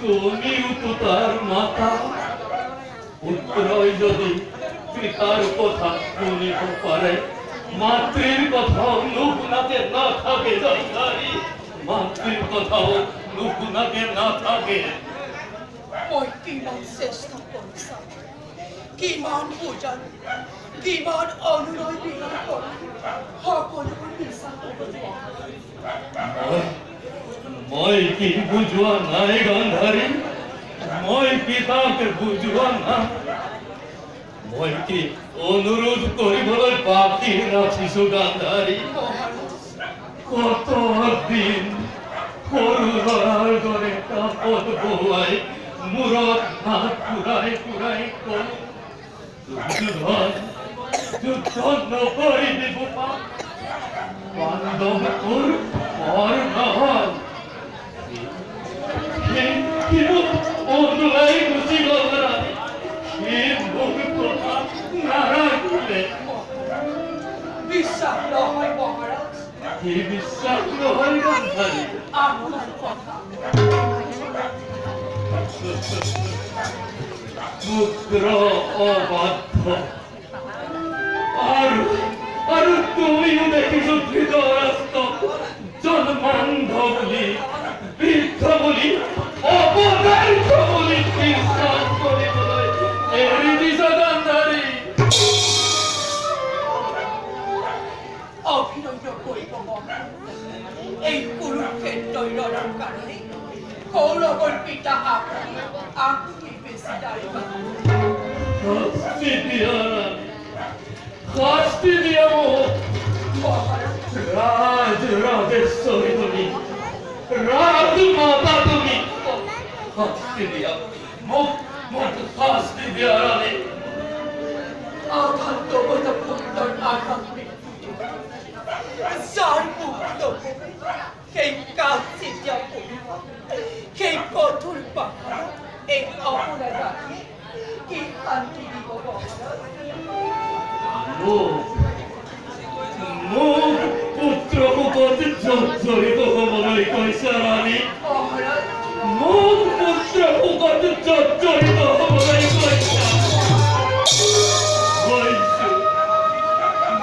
তুমিও তো তার মাতা, পুত্রই যদি পিতার কথা শুনিতে পারে, মাতৃর কথাও নুপুনাকে না থাকে জয়কারী, মাতৃর কথাও নুপুনাকে না থাকে। ওই কিমান চেষ্টা কৰিছা, কিমান পূজন, কিমান অনুনয় বিনয় কৰি সকলোবোৰ বিশ্বাস কৰিব। মই কি বুঝোৱা নাই গান্ধাৰী, মই পিতাকে বুঝোৱা নাই। মই কি অনুৰোধ কৰিবলৈ বাকী ৰাখিছো গান্ধাৰী? কত দিন সৰু ল'ৰাৰ দৰে কাপত বহুৱাই মূৰত হাত ফুৰাই ফুৰাই কওঁ, যুদ্ধ নকৰিবি বোপা, পাণ্ডৱৰ পৰ নহয়। কিন্তু অনুলাই গুচি গ'ল ৰাণী, সি মোক কথা নাৰাখিলে। বিশ্বাস নহয় মহাৰাজ, সি বিশ্বাস নহয় গান্ধাৰী। আপোনাৰ কথা পুত্ৰ অবাধ্য, আৰু তুমিও দেখিছো ধৃতৰাষ্ট্ৰ জন্মান্ধ বুলি, বৃদ্ধ বুলি, অপদাৰ্থ বুলি বিশ্বাস কৰিবলৈ এৰি দিছ গান্ধাৰী। অভিনয় কৰিব মহাৰাজ, এই কুৰুক্ষেত্ৰৰ লড়াৰ কাৰণে কৌৰৱৰ পিতা আপুনি বেছি দায়ী। শাস্তি দিয়া ৰাণী, শাস্তি দিয়া মহাৰাজ, রাজ রাজেশ্বরী তুমি, রাজমাতা তুমি, শাস্তি দিয়া মুখ শাস্তি দিয়া রানী। আঘাত দেবতা পুত্ৰৰ আঘাত মৃত্যু, যাৰ মুক্ত সেই কাজ যেতিয়া পৰিব, সেই কঠোৰ পাহাৰত এই অপৰাধ ৰাখি কি শান্তি দিব মহাৰাজ? মুখ পুত্ৰকো প্ৰতি জড়িত হ'বলৈ কৈছে ৰাণী। মহাৰাজ, মুখ পুত্ৰকো প্ৰতি জড়িত হ'বলৈ কৈছে।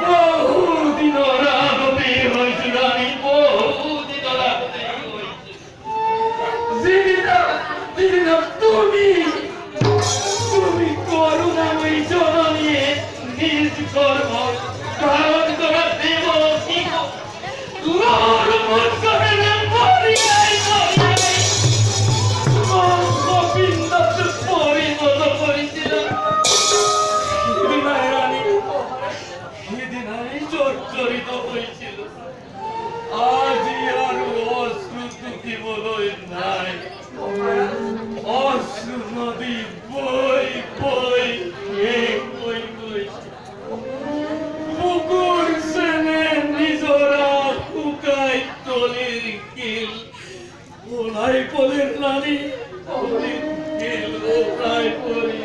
বহু দিনৰ আগতেই হৈছো ৰাণী, বহু দিনৰ কিল ওলাই পলের রানী অমৃত কিল ওলাই পলি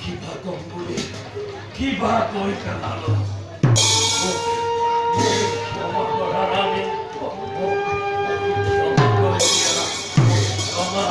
কিবা কম বলে কিবা কই পেলালো ক্ষমা করা রানী ক্ষমা করে দিয়া ক্ষমা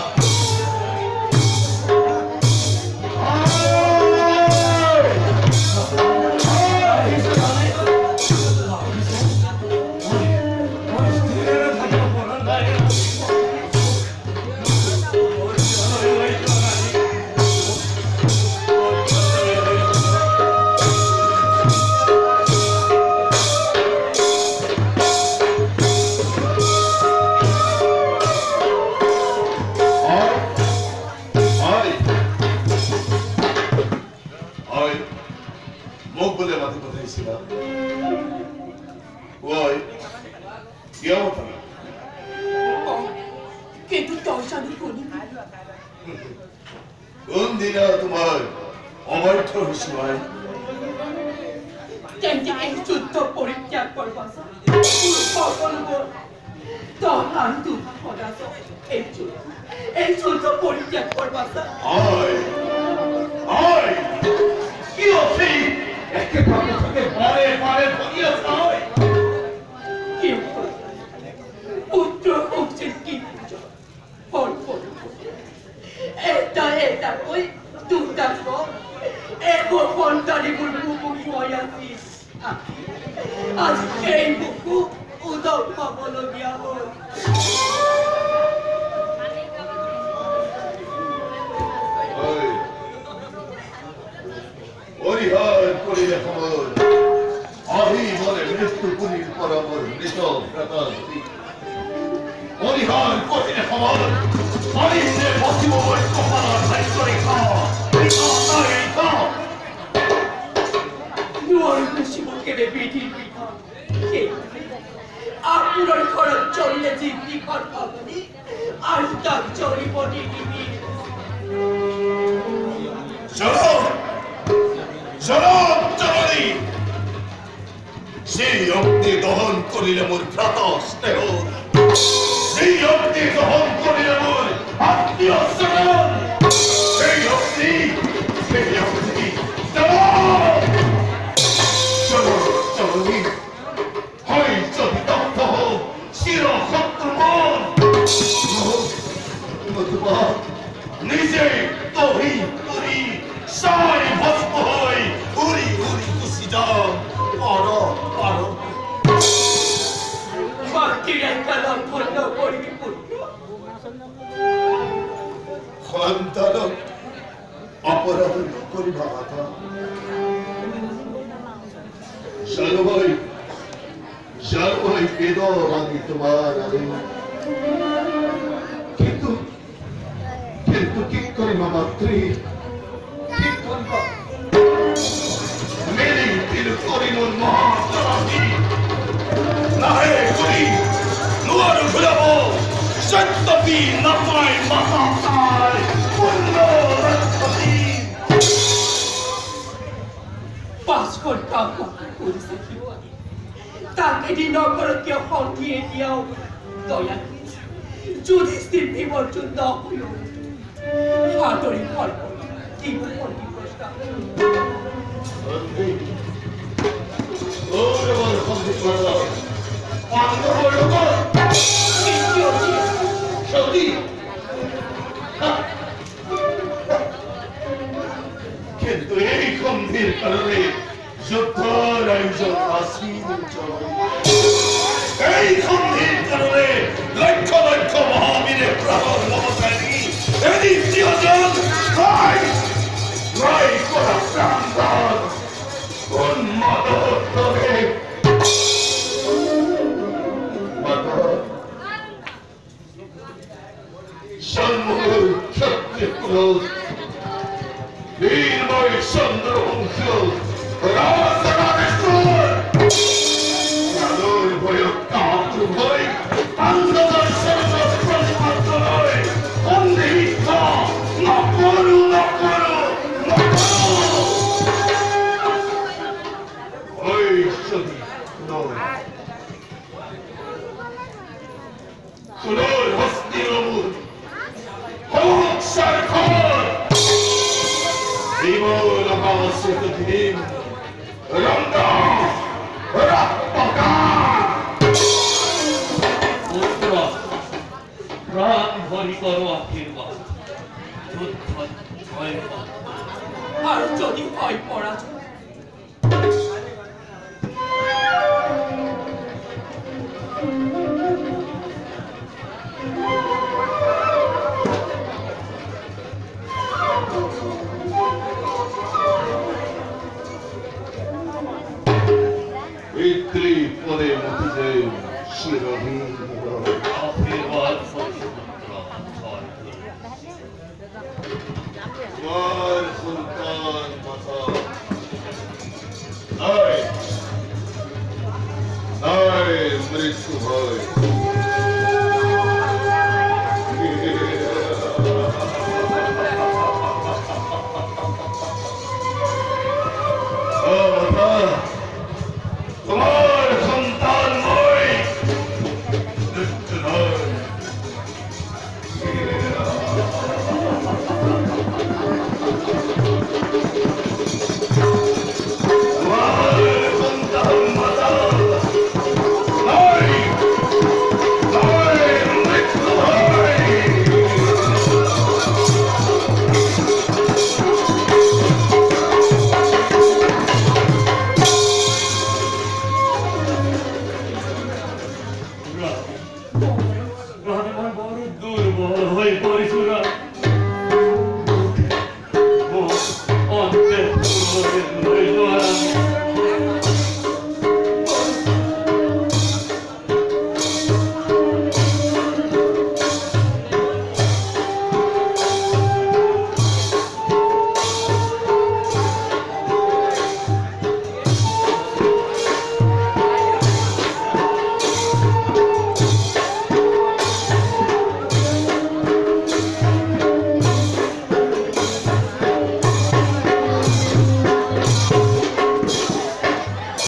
কিন্তু দর্শানি করি কোন দিনা তোমার অবৈধ সময় যেমনি এই যুদ্ধ পরিত্যাগ করবা সকল তখন তুমি করাছো এই যুদ্ধ পরিত্যাগ করবা আয় আয় কি আছে একে কথা থেকে বারে বারে ভরিয়া যায় পুত্র হচ্ছেন কি এটা ওই দুটার পর এখন ফন্টানি মুখোমুখি হয়ে আছিস আজ এই মুখু উদক পাবলগীয়া হল পরিহার করিলে খবর আহি বলে মৃত্যু পুরীর পরমর মৃত প্রকাশি পরিহার করিলে খবর আলিতে বসিব বই কপালার ভাইশ্বরী খাওয়া শিবকে বিধি বিধান আপনার খরচ চললে জিন্দি ঘর পাবনি আজ তাক চলিব নিবি চলো চলো চলি সেই অগ্নি দহন করিলে মোর ভ্রাত স্নেহ সেই অগ্নি দহন করিলে মোর আত্মীয় স্বজন সেই অগ্নি চলো চলো চলি হয় যদি দগ্ধ হোক চির শত্রু মন নতুবা নিজে তহি উড়ি সাই ভস্ম হই উড়ি উড়ি খুশি যাও পারো পারো বাকির একটা লক্ষণ করিবি পুত্র সন্তান অপরাধ করিবা কথা জানবই বেদর আমি তোমার আমি কিন্তু কিন্তু কি করিবা মাতৃ কি করিবা মেরি দিল করিমন মহাপ্রাণী নাহে করি নুয়ার ঘুরাব সত্যপি নাপাই মাতা তাই পূর্ণ রক্ষপি পাঁচ ঘন্টা করেছে তাকে নগর কেউ হটিয়ে দিয়াও দয়া যুধিষ্ঠির বিবর্জন ন হইল হাতরি ফল কি বলি প্রস্তাব ওরে সন্ধি করো পান্ড হলো সত্যি কিন্তু এই সন্ধির কারণে যুদ্ধের আয়োজন আসীন এই সন্ধির কারণে লক্ষ লক্ষ মহাবীরের প্রাণ মমতানি এই দ্বিতীয়জন রায় রায় করা প্রাণদান উন্মাদ করে সম্মুখ ক্ষত্রিয় ক্রোধ বীরময় চন্দ্রবংশ রাজরাজেশ্বর আলোর ভয় কাপুর ভয় আন্দোলন সেদিন রঙ্গা রক্তকা পুত্র প্রাণ ভরি করো আশীর্বাদ যুদ্ধ জয় হোক। আর যদি হয় পরাজয় পিতৃ পদে মতিতে শিরহীন আশীর্বাদ সত্যি পুত্র জয় হোক। তোমার সন্তান মাতা নয় নয় মৃত্যু হয় ও মাতা তোমার সন্তান নয় মৃত্যু নয় তোমার সন্তান মাতা নয় নয় মৃত্যু হয় রাধে বড় দুর্বল হয়ে পড়েছিল